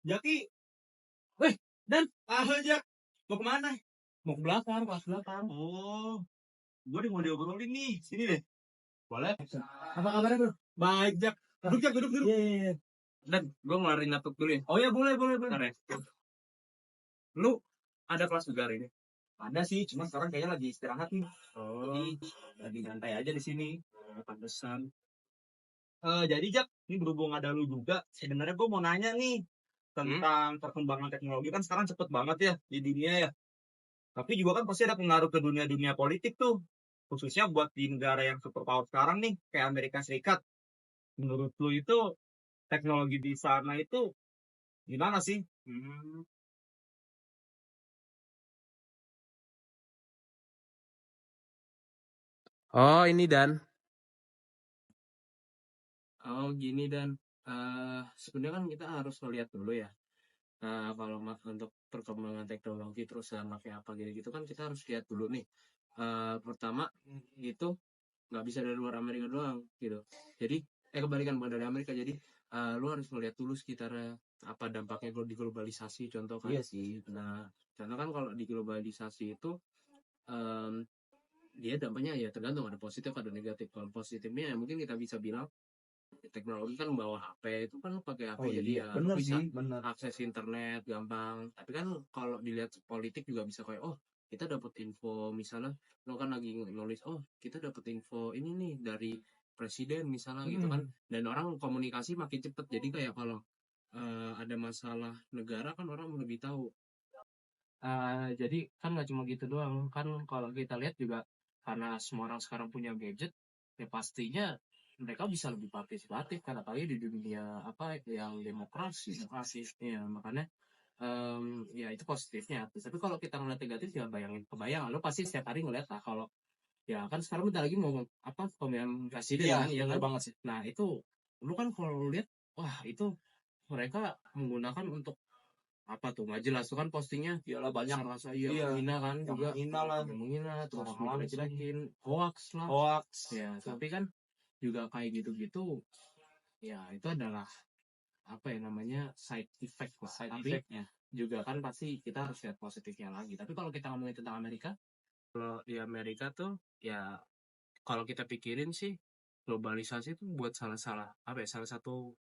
Jaki, Weh, Dan, Jak, mau kemana? mau ke belakang, kelas belakang. Oh, gue mau diobrolin nih, sini deh. Boleh? Apa kabarnya, bro? Baik, Jak. Duduk, Jak, duduk. Iya. Dan gue ngeluarin laptop dulu ya. Oh ya, boleh. Bentar ya. Lu ada kelas juga hari ini? Ada sih, cuma sekarang kayaknya lagi istirahat nih. Oh, Jadi lagi nyantai aja di sini. pantesan. Jadi Jak, ini berhubung ada lu juga, sebenarnya gue mau nanya nih tentang perkembangan teknologi kan sekarang cepet banget ya di dunia ya. Tapi juga kan pasti ada pengaruh ke dunia politik tuh. Khususnya buat di negara yang superpower sekarang nih, kayak Amerika Serikat. Menurut lu itu teknologi di sana itu gimana sih? Oh, ini Dan. Oh gini Dan, sebenarnya kan kita harus melihat dulu ya. Kalau untuk perkembangan teknologi terus sama kayak apa gitu kan kita harus lihat dulu nih. Pertama itu nggak bisa dari luar Amerika doang gitu. Jadi kebalikan bukan dari Amerika. Jadi lu harus melihat dulu sekitarnya apa dampaknya di globalisasi contoh kan. Iya sih. Nah, contoh kan kalau di globalisasi itu em, dia dampaknya ya tergantung ada positif ada negatif. Kalau positifnya ya mungkin kita bisa bilang teknologi kan membawa HP itu kan lu pakai HP jadi ya lu bener bisa sih, bener. akses internet gampang. Tapi kan kalau dilihat politik juga bisa kayak oh kita dapat info misalnya lo kan lagi nulis oh kita dapat info ini nih dari presiden misalnya gitu kan dan orang komunikasi makin cepet jadi kayak kalau ada masalah negara kan orang lebih tahu. Jadi kan nggak cuma gitu doang kan kalau kita lihat juga karena semua orang sekarang punya gadget ya pastinya mereka bisa lebih partisipatif kan apalagi di dunia apa yang demokrasi ya makanya ya itu positifnya. Tapi kalau kita ngeliat negatif ya kebayang lo pasti setiap hari ngeliat lah kalau ya kan sekarang bentar lagi mau apa pemilihan presiden kan ya kan banget sih. nah itu lu kan kalau lu lihat wah itu mereka menggunakan untuk apa tuh nggak jelas tuh kan postingnya Iyalah banyak. rasa iya menghina kan Yang juga menghina lah. yang menghina terus Orang-orang dijelekin hoax lah Hoax. ya tapi kan juga kayak gitu-gitu ya itu adalah apa ya namanya side effect lah tapi effect-nya. juga kan pasti kita harus lihat positifnya lagi tapi kalau kita ngomongin tentang Amerika kalau di Amerika tuh ya kalau kita pikirin sih globalisasi itu buat salah apa ya salah satu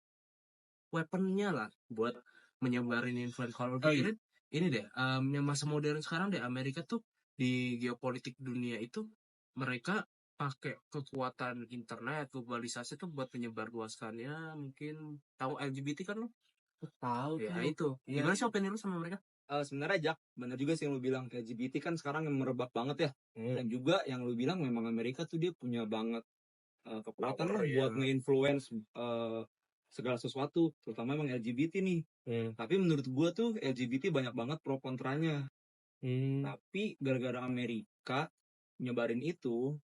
weaponnya lah buat menyebarin influence kalau pikirin ini deh yang masa modern sekarang deh Amerika tuh di geopolitik dunia itu mereka pakai kekuatan internet globalisasi tuh buat menyebar luaskannya mungkin tahu LGBT kan lo Tahu ya tuh. itu Iya. gimana sih opini lu sama mereka Sebenarnya Jak, bener juga sih yang lu bilang LGBT kan sekarang yang merebak banget ya. Dan juga yang lu bilang memang Amerika tuh dia punya banget kekuatan lah buat nge-influence segala sesuatu, terutama emang LGBT nih. Tapi menurut gua tuh LGBT banyak banget pro kontranya. Tapi gara-gara Amerika nyebarin itu,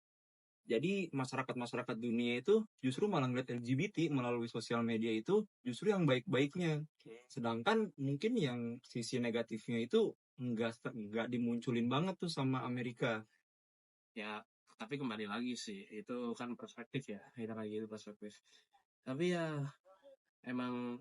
jadi masyarakat dunia itu justru malah ngeliat LGBT melalui sosial media itu justru yang baik-baiknya. Sedangkan mungkin yang sisi negatifnya itu nggak dimunculin banget tuh sama Amerika. ya tapi kembali lagi sih itu kan perspektif ya kita kayak gitu perspektif tapi ya emang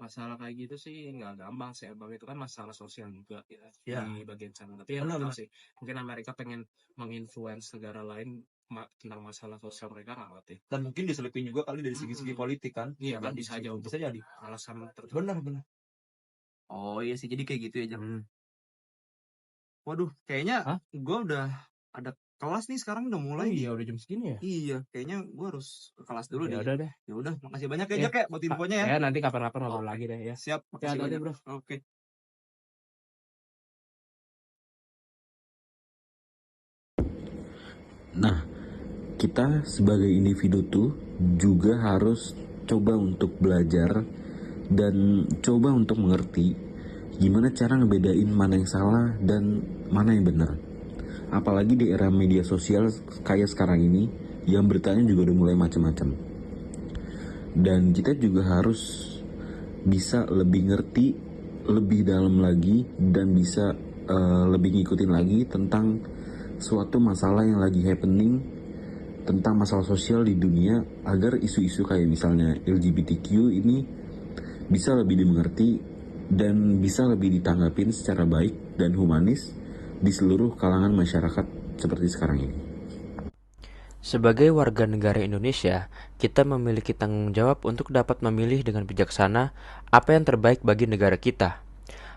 masalah kayak gitu sih nggak gampang sih abang itu kan masalah sosial juga ya, di bagian sana tapi ya nggak tahu sih mungkin Amerika pengen menginfluence negara lain tentang masalah sosial mereka nggak ngerti Dan mungkin diselipin juga kali dari segi-segi politik kan. iya kan bisa aja untuk Bisa jadi. alasan tertentu Benar. Oh iya sih, jadi kayak gitu ya Jam. Waduh, kayaknya gue udah ada kelas nih sekarang udah mulai. iya udah jam segini ya Iya, kayaknya gue harus ke kelas dulu ya deh. udah deh Ya udah, makasih banyak ya Jak ya buat infonya ya. ya nanti kapan-kapan ngobrol lagi deh ya Siap, makasih hati-hati, banyak bro. Oke. Nah, kita sebagai individu tuh juga harus coba untuk belajar dan coba untuk mengerti gimana cara ngebedain mana yang salah dan mana yang benar. Apalagi di era media sosial kayak sekarang ini yang beritanya juga udah mulai macam-macam. Dan kita juga harus bisa lebih ngerti lebih dalam lagi dan bisa lebih ngikutin lagi tentang suatu masalah yang lagi happening tentang masalah sosial di dunia agar isu-isu kayak misalnya LGBTQ ini bisa lebih dimengerti dan bisa lebih ditanggapin secara baik dan humanis di seluruh kalangan masyarakat seperti sekarang ini. Sebagai warga negara Indonesia, kita memiliki tanggung jawab untuk dapat memilih dengan bijaksana apa yang terbaik bagi negara kita.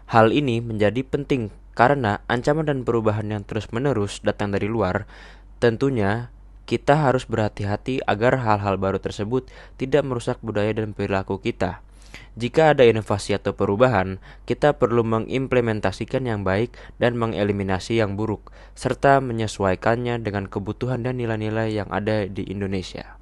Hal ini menjadi penting karena ancaman dan perubahan yang terus-menerus datang dari luar. Tentunya, kita harus berhati-hati agar hal-hal baru tersebut tidak merusak budaya dan perilaku kita. Jika ada inovasi atau perubahan, kita perlu mengimplementasikan yang baik dan mengeliminasi yang buruk, serta menyesuaikannya dengan kebutuhan dan nilai-nilai yang ada di Indonesia.